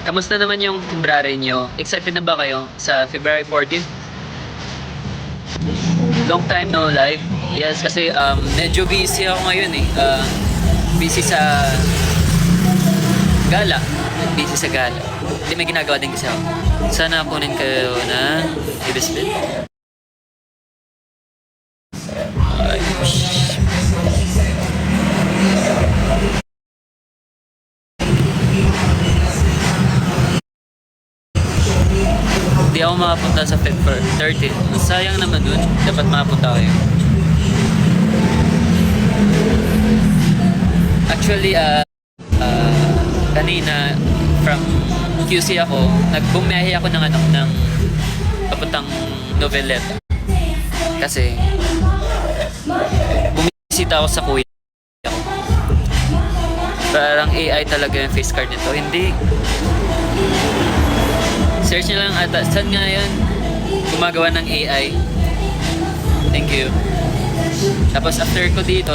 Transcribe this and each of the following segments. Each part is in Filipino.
Kamusta naman yung February nyo? Excited na ba kayo sa February 14th? Long time no live. Yes, kasi medyo busy ako ngayon eh. Busy sa gala. Busy sa gala. Hindi, may ginagawa din kasi ako. Sana kunin kayo na ibisbit. Hindi ako makapunta sa February 13. Sayang naman dun. Dapat makapunta kayo. Actually, kanina from QC ako, nagbumiyahe ako ng papuntang Noveleta. Kasi bumisita ako sa kuya ko. Parang AI talaga yung face card nito. Hindi. Search nyo lang ata. Saan nga yun? Gumagawa ng AI. Thank you. Tapos after ko dito,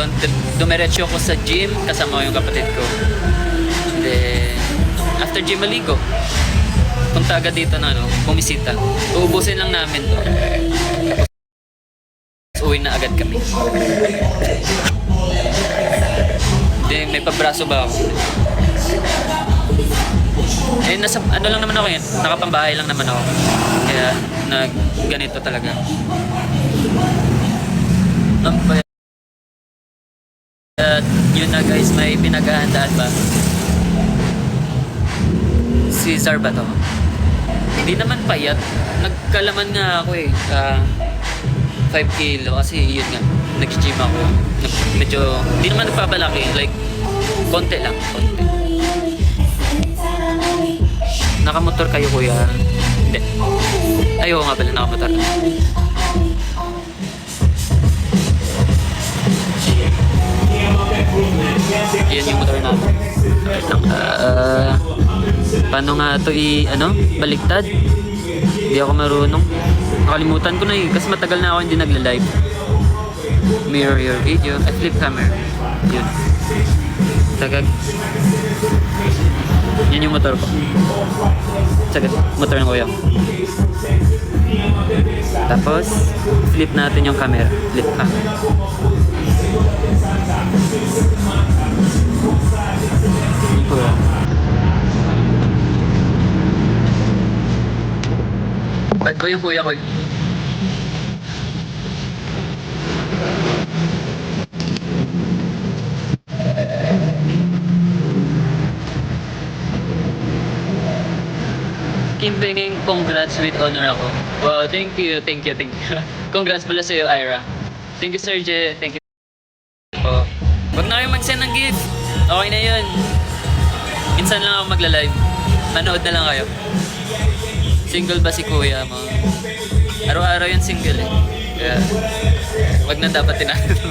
dumiretso ko sa gym kasama ko yung kapatid ko. Then, after gym maligo. Punta agad dito na bumisita. Uubusin lang namin to. Tapos uwi na agad kami. Then, may pabraso ba ako? Eh, nasa, ano lang naman ako yun. Nakapambahay lang naman ako. Kaya, ganito talaga. Yun na guys, may pinaghahandaan ba? Caesar ba to? Hindi naman payat. Nagkalaman nga ako eh. 5 kilo kasi yun nga. Nag-gym ako. Medyo, hindi naman nagpabalaki. Like, konti lang. Konti. Nakamotor kayo kuya? Hindi. Ayaw nga pala nakamotor. Yan yung motor namin. Paano nga ito baliktad? Hindi ako marunong. Nakalimutan ko na eh. Kasi matagal na ako hindi nagla-live. Mirror your video. Flip camera. Yun. Tagag. Yan yung motor ko. Sagad. Motor ng kuya. Tapos, flip natin yung camera. Flip camera. Bad ko yung kuya ko. Kimpinging congrats with honor ako. Wow, thank you. Congrats pala sa'yo, Ira. Thank you, Sir J. Thank you. Oh. Wag na kayo mag-send ng gift. Okay na yun. Minsan lang ako magla-live. Manood na lang kayo. Single ba si kuya mo? Araw-araw yung single eh. Kaya, wag na dapat tinanong.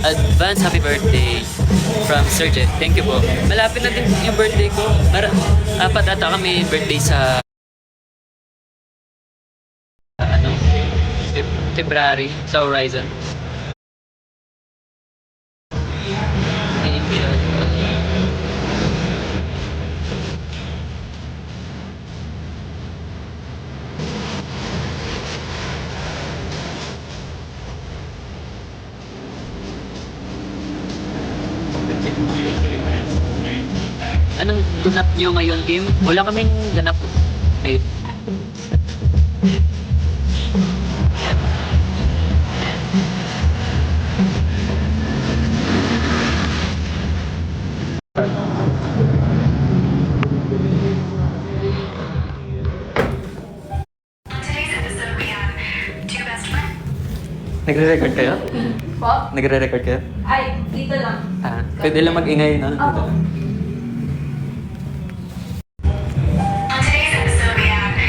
Advance happy birthday from Sir Jet. Thank you po. Malapit na din yung birthday ko. Apat ata kami birthday sa February sa Horizon. Anong ganap nyo ngayon, Kim? Wala kaming ganap. Ayun. Nagre-record kayo? Po? Nagre-record kayo? Ay, dito lang. Pwede lang mag-ingay, no? Oo.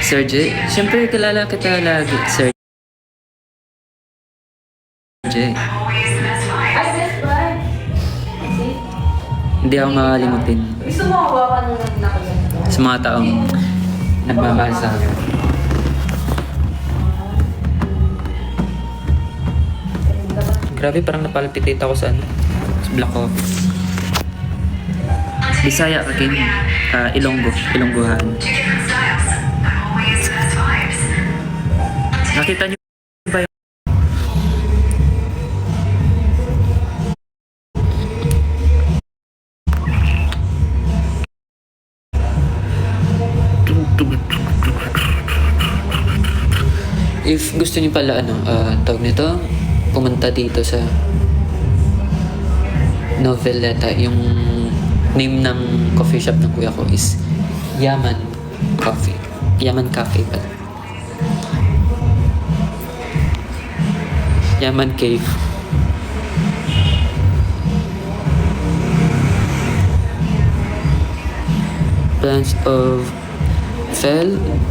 Sir J, siyempre kilala kita lagi, Sir J. Ay, best friend. See? Hindi ako makalimutin Gusto mo hawakan nung nakaganto? sa mga taong nagmamahal sa akin. Grabe, parang napalpitate ako sa sa black coffee. Bisaya ka kin, Ilonggohan. Nakita niyo ba yung if gusto niyo pala tawag nito, pumunta dito sa Noveleta, yung name ng coffee shop ng kuya ko is Yaman Coffee. Yaman Cafe pala. Yaman Cave.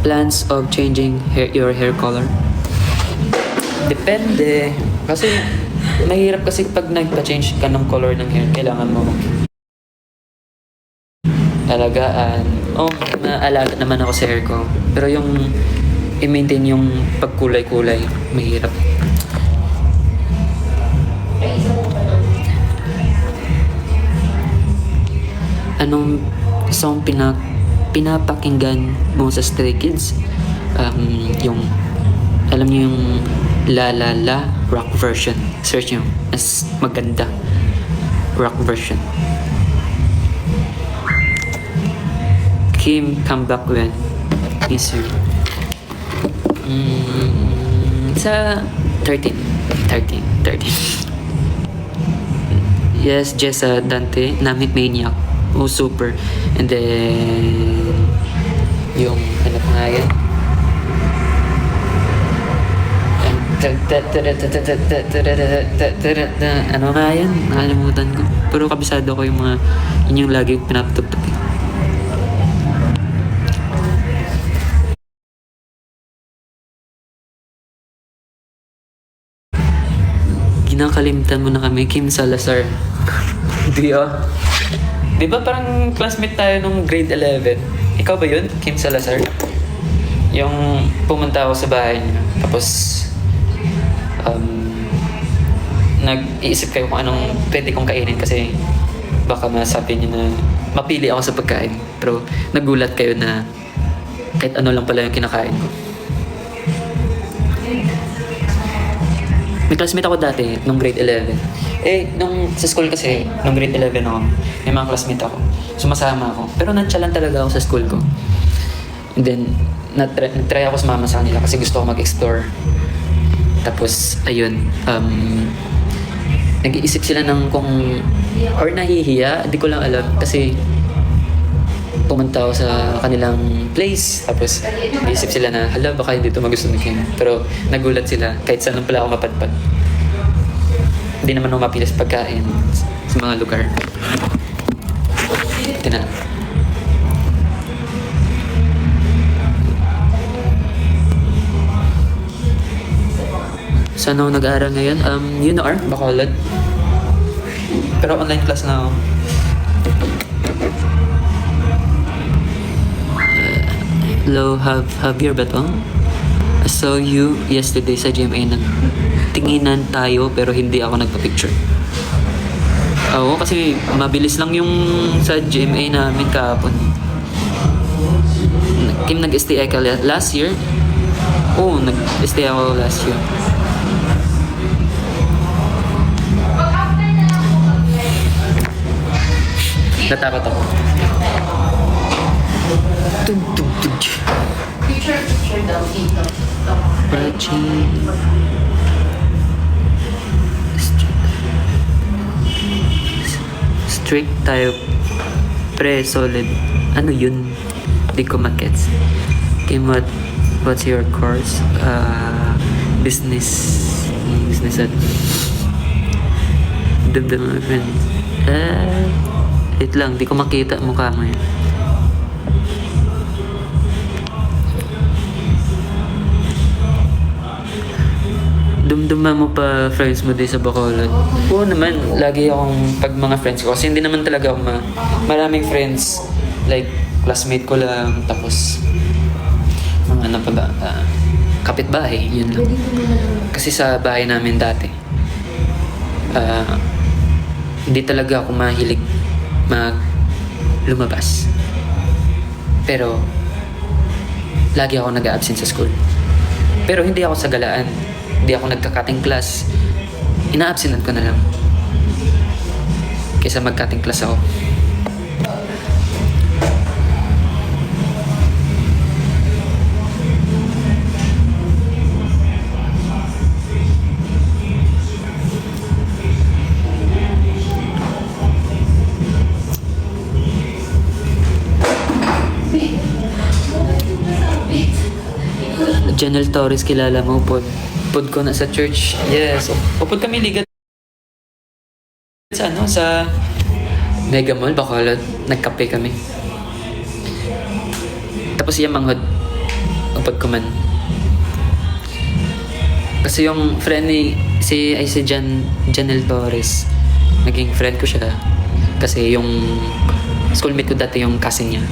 Plans of changing your hair color. Depende. Kasi mahirap kasi pag nagpa-change ka ng color ng hair, kailangan mo alagaan. Maalaga naman ako sa hair ko. Pero yung i-maintain yung pagkulay-kulay, mahirap. Anong song pinapakinggan mo sa Stray Kids? Yung alam niyo yung La La La rock version. Search nyo. Mas maganda. Rock version. Kim, come back when? Yes, sir. Sa 13. Yes, Jessa Dante, Namit Maniac. Oh, super. And then, yung, ano pa nga yan? Ano nga yan? Nakalimutan ko. Pero kabisado ko yung mga, yun yung lagi pinapatugtog. Kinakalimtan mo na kami, Kim Salazar. Di Di ba parang classmate tayo nung grade 11? Ikaw ba yun, Kim Salazar? Yung pumunta ako sa bahay niya, tapos nag-iisip kayo kung anong pwede kong kainin kasi baka masabi niyo na mapili ako sa pagkain. Pero nagulat kayo na kahit ano lang pala yung kinakain ko. May classmate ako dati nung grade 11. Nung sa school kasi, nung grade 11 ako, may mga classmate ako. Sumasama ako. Pero nantsalan talaga ako sa school ko. And then, nag-try ako sumama sa kanila kasi gusto ko mag-explore. Tapos, ayun, nag-iisip sila ng kung, or nahihiya, hindi ko lang alam. Kasi, pumunta ako sa kanilang place. Tapos, nag-iisip sila na, hala, baka hindi ito magustuhan ni Kim. Pero, nagulat sila kahit saan pala ako mapadpad. Hindi naman ako mapili sa pagkain sa mga lugar. Tina. Saan ako nag-aaral ngayon? UNR, Bacolod. Pero online class na ako. Hello, Javier ba to? I saw you yesterday sa GMA. Tinginan tayo pero hindi ako nagpa-picture. Oo, kasi mabilis lang yung sa GMA namin kahapon. Kim, nag-stay ka last year? Oo, nag-stay ako last year. Natakot ako. Picture daw dito. Strict tayo. Solid. Ano yun? Di ko magets. Kim, what's your course? Business at Damdam my friend. Wait lang, di ko makita mukha mo yun. Dumduma mo pa friends mo din sa Bacolod? Oo naman, lagi akong pag mga friends ko. Kasi hindi naman talaga ako maraming friends. Like, classmate ko lang. Tapos, mga ano pa ba? Kapitbahay, yun lang. Kasi sa bahay namin dati, hindi talaga ako mahilig lumabas. Pero, lagi ako nag-absent sa school. Pero hindi ako sa galaan. Hindi ako nagka-cutting class. Ina-absentan ko na lang. Kaysa mag-cutting class ako. Janelle Torres, kilala mo, pod. Pod ko na sa church. Yes. Upod kami ligat sa sa Mega Mall, Bacolod. Nagkape kami. Tapos siya manghod. Upod ko man. Kasi yung friend ni si Janelle Torres, naging friend ko siya. Kasi yung schoolmate ko dati yung cousin niya.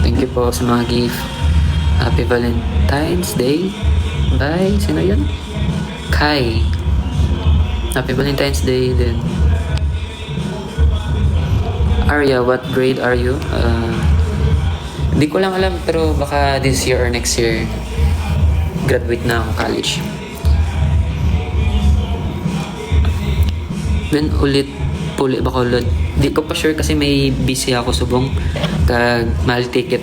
Thank you po sa mga gift. Happy Valentine's Day. Bye. Sino yan? Kai. Happy Valentine's Day din. Arya, what grade are you? Hindi ko lang alam, pero baka this year or next year graduate na ako college. Then ulit puli Bacolod. Di ko pa sure kasi may busy ako subong kag mahal ticket.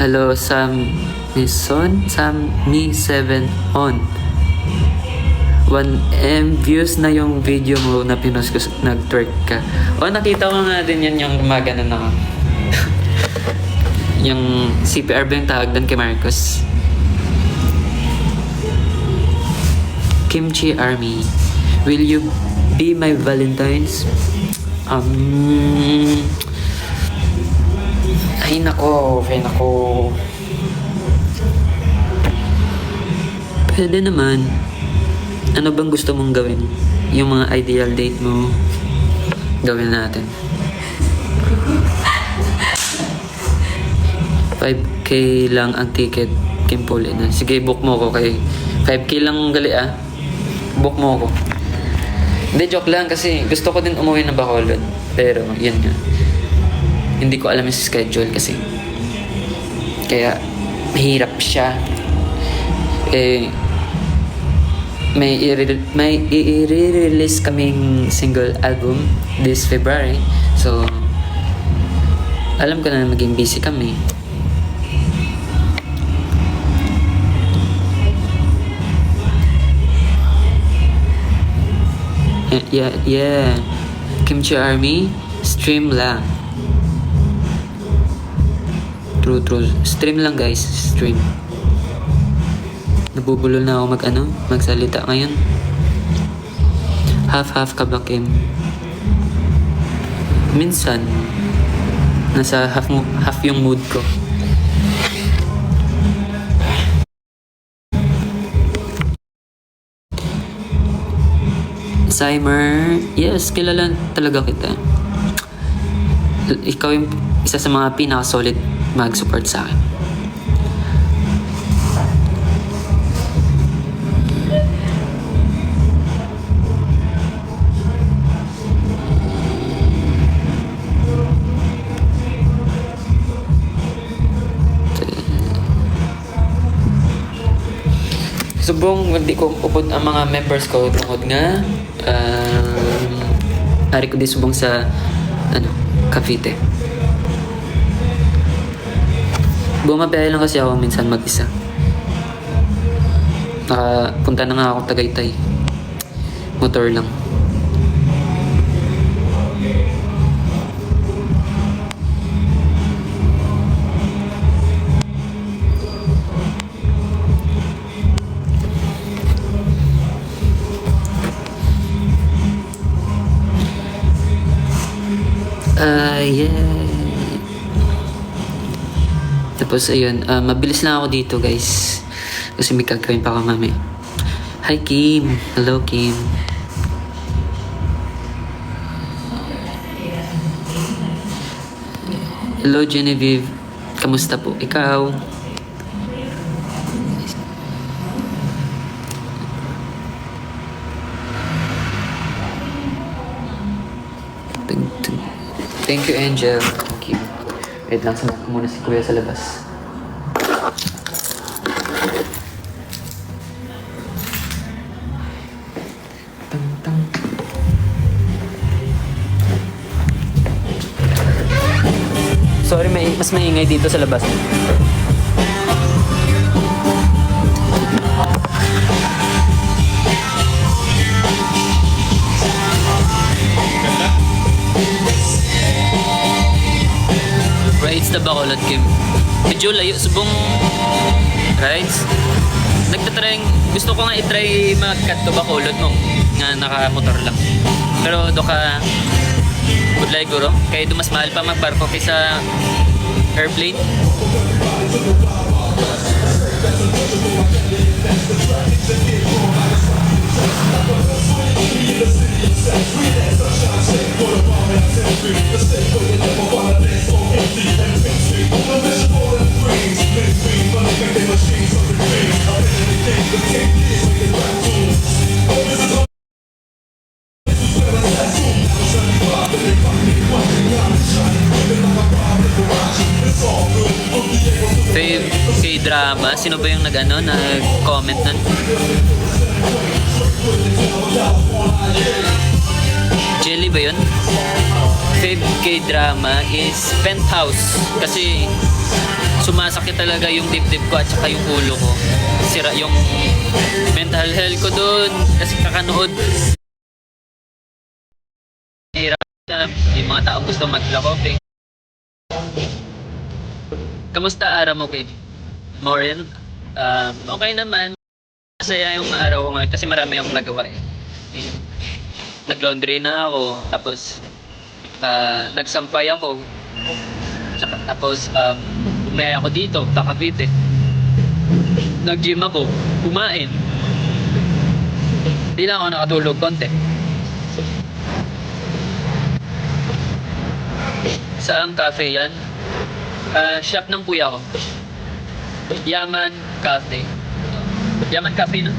Hello Sam Mison, Sam Mi 7 on 1M views na yung video mo na pinost ko, nag-twerk ka. O, nakita ko nga din yan yung gumagana na yung CPR ba yung tawag doon kay Marcos? Kimchi Army. Will you be my Valentine's? Ay nako. Pwede naman. Ano bang gusto mong gawin? Yung mga ideal date mo, gawin natin. 5K lang ang ticket, Kimpole na. Sige, book mo ko kay 5K lang gali Book mo ko. Hindi, joke lang kasi gusto ko din umuwi ng Bacolod. Pero, yan nga. Hindi ko alam yung schedule kasi. Kaya, mahirap siya. May i-release kaming single album this February. So, alam ko na maging busy kami. Yeah. Kimchi Army, stream lang. True. Stream lang guys, stream. Nabubulol na ako magsalita ngayon. Half-half ka ba, Kim? Minsan, nasa half yung mood ko. Simer, yes, kilala talaga kita. Ikaw yung isa sa mga pinaka-solid mag-support sa akin. Subong, hindi ko upod ang mga members ko tungod nga ari ko di subong sa Cavite. Bumabiyahe lang kasi ako minsan mag-isa. Nakapunta na nga ako Tagaytay. Motor lang. Yeah. Tapos ayun, mabilis lang ako dito guys. Kasi may gagawin pa ako mami. Hi Kim. Hello Kim. Hello Genevieve. Kamusta po? Ikaw? Thank you, Angel. Thank you. Wait lang, samak ko muna si Kuya sa labas. Tang, tang. Sorry, mas maingay dito sa labas. Rides na Bacolod, Kim. Medyo layo, subong rides. Gusto ko nga i-try mag-cut to Bacolod mo. Nga naka-motor lang. Pero do ka budlay guro. Kaya do mas mahal pa magbarko kaysa airplane. Fave K-drama. Sino ba yung nag-comment nun? Jelly ba yun? Fave K-drama is Penthouse. Kasi sumasakit talaga yung dibdib ko at saka yung ulo ko. Sira yung mental health ko dun. Kasi kakanood. Hirap na yung mga tao gusto maglakop eh. Kamusta araw mo, Kate? Maureen? Okay naman. Masaya yung araw ko ngayon kasi marami akong nagawa eh. Nag-laundry na ako, tapos nagsampay ako. Tapos umaya ako dito, Cavite. Nag-gym ako, kumain. Hindi lang ako nakatulog konti. Saan cafe yan? Shop ng kuya ko. Yaman Cafe. Yaman Cafe na.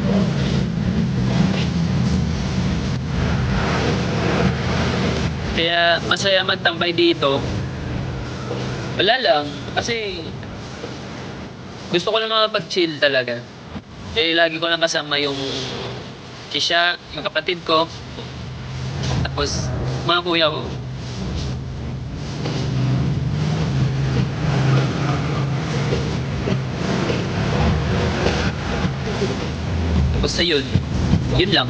Kaya masaya magtambay dito. Wala lang. Kasi gusto ko lang makapag-chill talaga. Eh, lagi ko lang kasama yung siya, yung kapatid ko. Tapos, mga kuya ko. Tapos yun lang.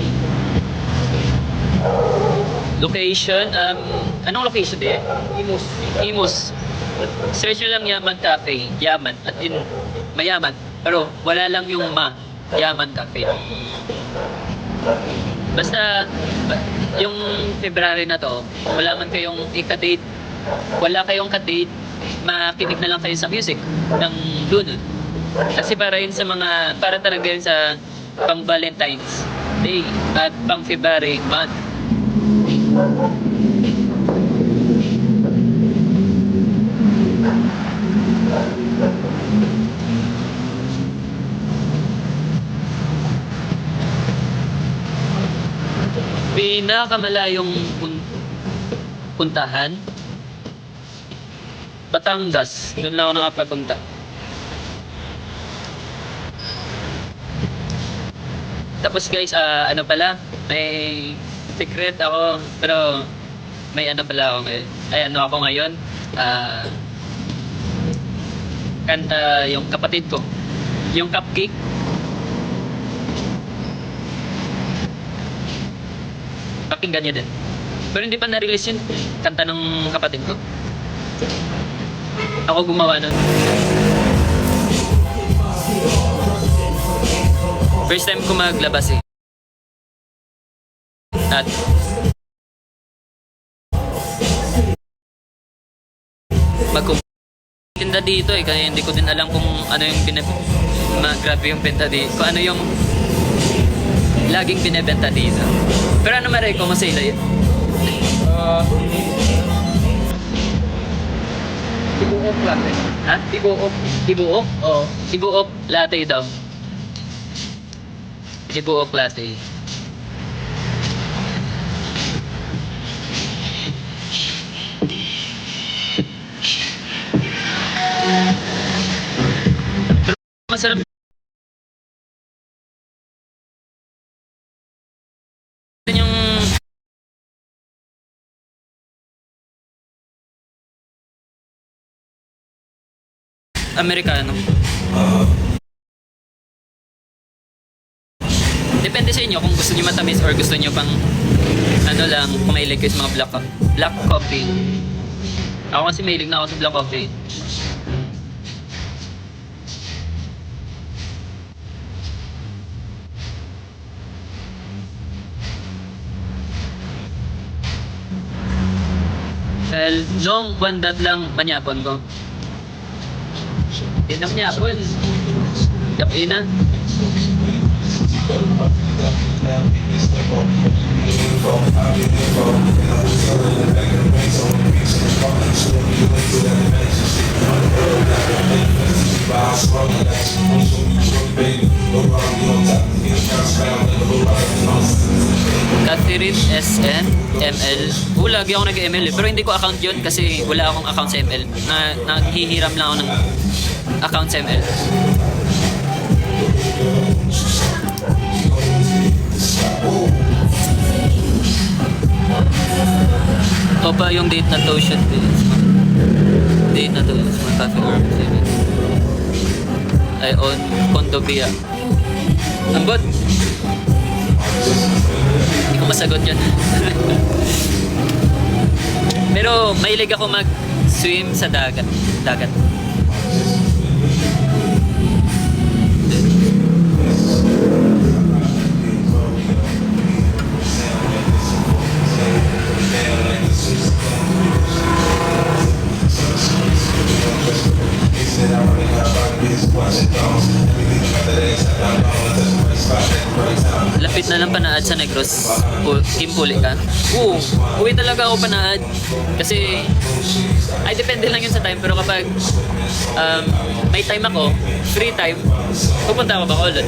Location, anong location din? Imus. Search nyo lang Yaman Cafe. Yaman. At in, mayaman. Pero wala lang yung Yaman Cafe. Basta, yung February na to, wala man kayong ika-date, wala kayong ka-date, makinig na lang kayo sa music ng Luna. Kasi para talaga yun sa pang Valentine's Day at pang February month. Pinakamalayong puntahan, Batangas. Doon lang ako nakapapunta. Tapos guys, ano pala, may secret ako, pero may ano pala ako ngayon. Ay, ano ako ngayon? Kanta yung kapatid ko. Yung Cupcake. Pakinggan niyo din. Pero hindi pa na-release yun. Kanta ng kapatid ko. Ako gumawa nun. First time ko maglabas eh. At magkumpinda dito eh, kaya hindi ko din alam kung ano yung grabe yung benta dito. Kung ano yung laging binebenta dito. Pero ano maray ko masila yun? Tibuok latte. Ha? Tibuok. Tibuok? Oo. Tibuok latte daw. Tibuok latte. Masarap din yung Amerikano. Depende sa inyo kung gusto niyo matamis or gusto niyo pang ano lang, kung mahilig kayo sa mga black coffee. Ako kasi mahilig na ako sa black coffee. Dahil long bandat lang manyapon ko. Hindi na manyapon. Kapi na. Catherine SN ML. Lagi ako nag-ML pero hindi ko account yun kasi wala akong account sa ML. Naghihiram lang ako ng account sa ML. O ba yung date na to should be date na to is my coffee or savings. I own Condovia. Ang good. Hindi ko masagot yun. Pero mahilig ako mag-swim sa dagat. Lapit na lang panaad sa Negros. Kimpuli ka. Uwi talaga ako panaad. Kasi, ay depende lang yun sa time. Pero kapag may time ako, free time, pupunta ako Bacolod.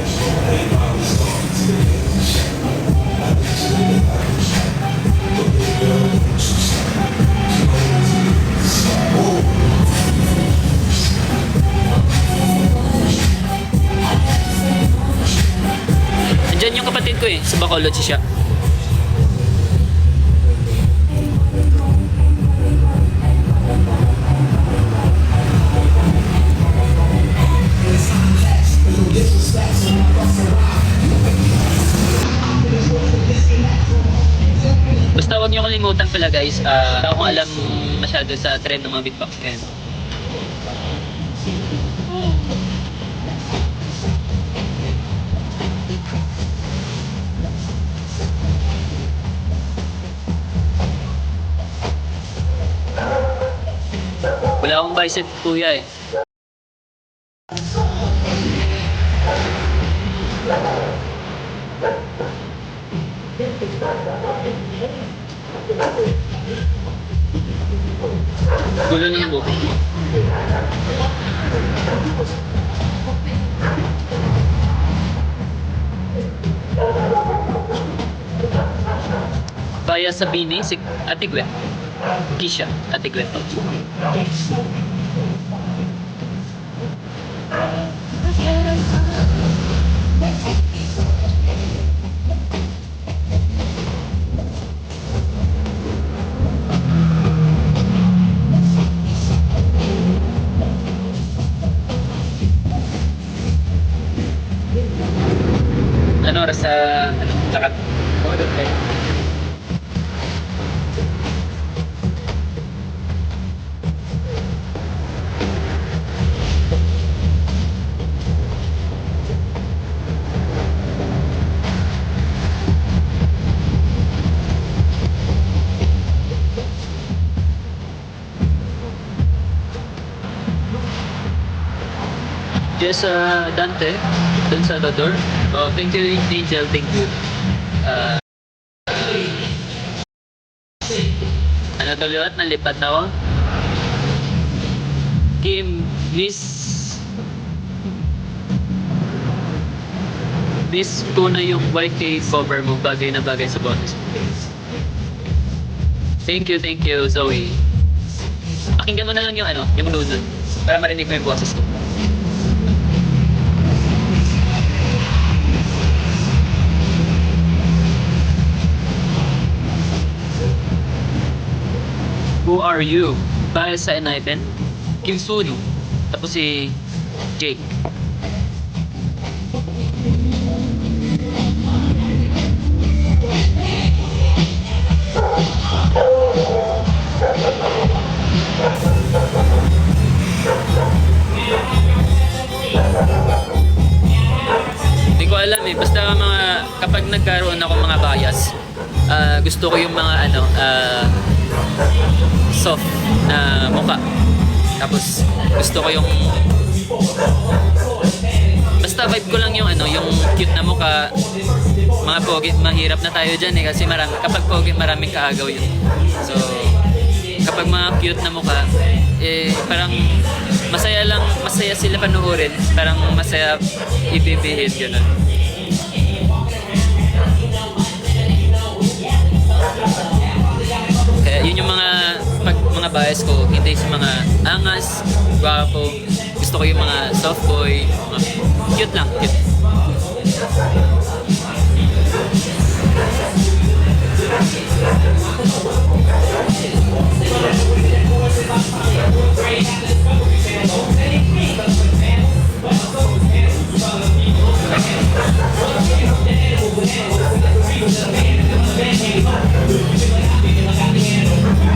Andyan yung kapatid ko sa Bacolod siya. Basta huwag niyo kalimutan pala guys, wala akong alam masyado sa trend ng mga beatbox ngayon. Wala akong bicep kuya Gulo ng buko. Baya sa Bini, si Atigwe. Kisha, Atigwe. Ano oras sa lakad? Yes, Dante, Don Salvador. Oh, thank you, Angel. Thank you. Ano to liwat? Nalipat na ako? Kim, miss ko na yung white cake cover mo. Bagay na bagay sa boses mo. Thank you, Zoe. Pakinggan mo na lang yung yung lunod. Para marinig mo yung boses ko. Who are you? Bahal sa Enlighten? Kim Sunu. Tapos si Jake. Hindi ko alam eh. Basta kapag nagkaroon ako mga bias, gusto ko yung mga soft na mukha. Tapos gusto ko yung basta vibe ko lang yung yung cute na mukha. Mga pogi, mahirap na tayo dyan eh kasi kapag pogi maraming kaagaw yun. So kapag mga cute na mukha parang masaya sila panoorin, parang masaya ibibihid gano'n. Kaya yun yung mga bias ko, hindi sa mga angas, guwapo. Gusto ko yung mga soft boy, mga cute lang, cute.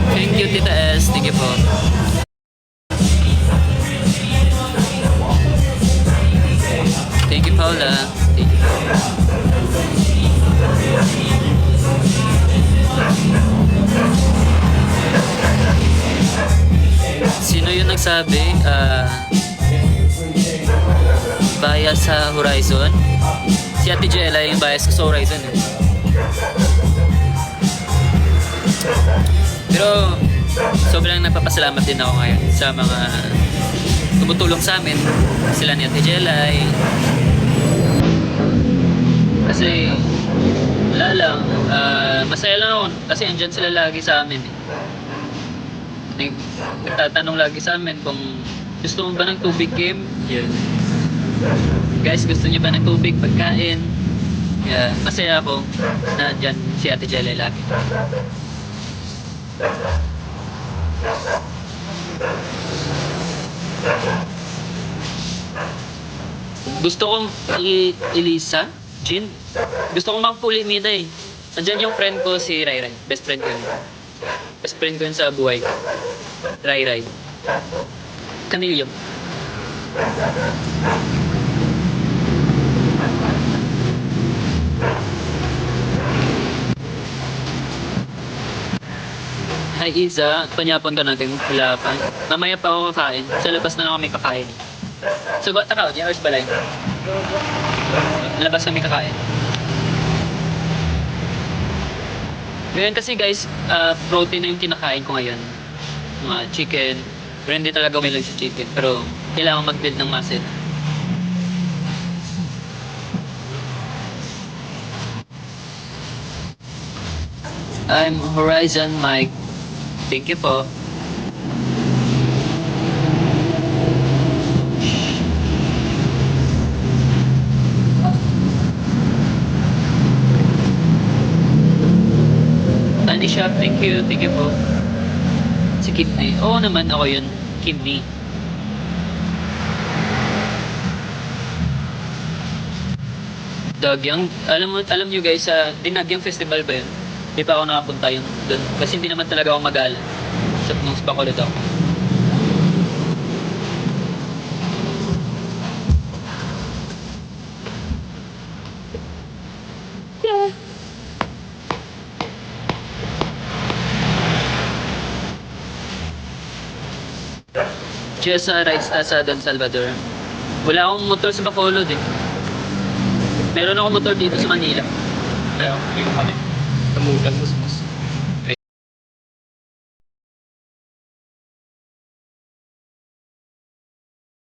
Thank you, Tita S. Thank you po. Thank you, Paula. Thank you. Sino yung nagsabi? Bias sa Horizon? Si Ate Jella yung bias ko sa Horizon. Pero sobrang nagpapasalamat din ako ngayon sa mga tumutulong sa amin. Sila ni Ate Jelay. Kasi wala lang, masaya lang ako kasi andyan sila lagi sa amin eh. Nagtatanong lagi sa amin kung gusto mo ba ng tubig, Kim? Yun. Guys, gusto niyo ba ng tubig, pagkain? Kaya masaya ako na andyan si Ate Jelay lagi. Gusto kong Elisa, Jin. Gusto kong magpulimida eh. Andyan yung friend ko si Rai Rai. Best friend ko yun. Best friend ko yun sa buhay. Rai Rai. Kanilyo. Hi Isa, panyapon ka natin. Wala pa. Mamaya pa ako kakain. Sa labas na lang kami kakain. Sugot na ka, di hours balay. Labas kami kakain. Ngayon kasi guys, protein na yung kinakain ko ngayon. Mga chicken. Pero hindi talaga umilag sa chicken. Pero kailangan mag-build ng muscle. I'm Horizon Mike. Thank you po. Anisha, thank you po. Si Kidney. Oo naman, ako yun. Kidney. Dagyang, alam nyo guys, sa Dinagyang Festival ba yun? Di pa ako nakapunta yun doon. Kasi hindi naman talaga ako mag-ala sa nung Bacolod ako. Yeah. Jessa rides sa Don Salvador. Wala akong motor sa Bacolod eh. Meron akong motor dito sa Manila. Kaya, yung kami. Tamugan mo.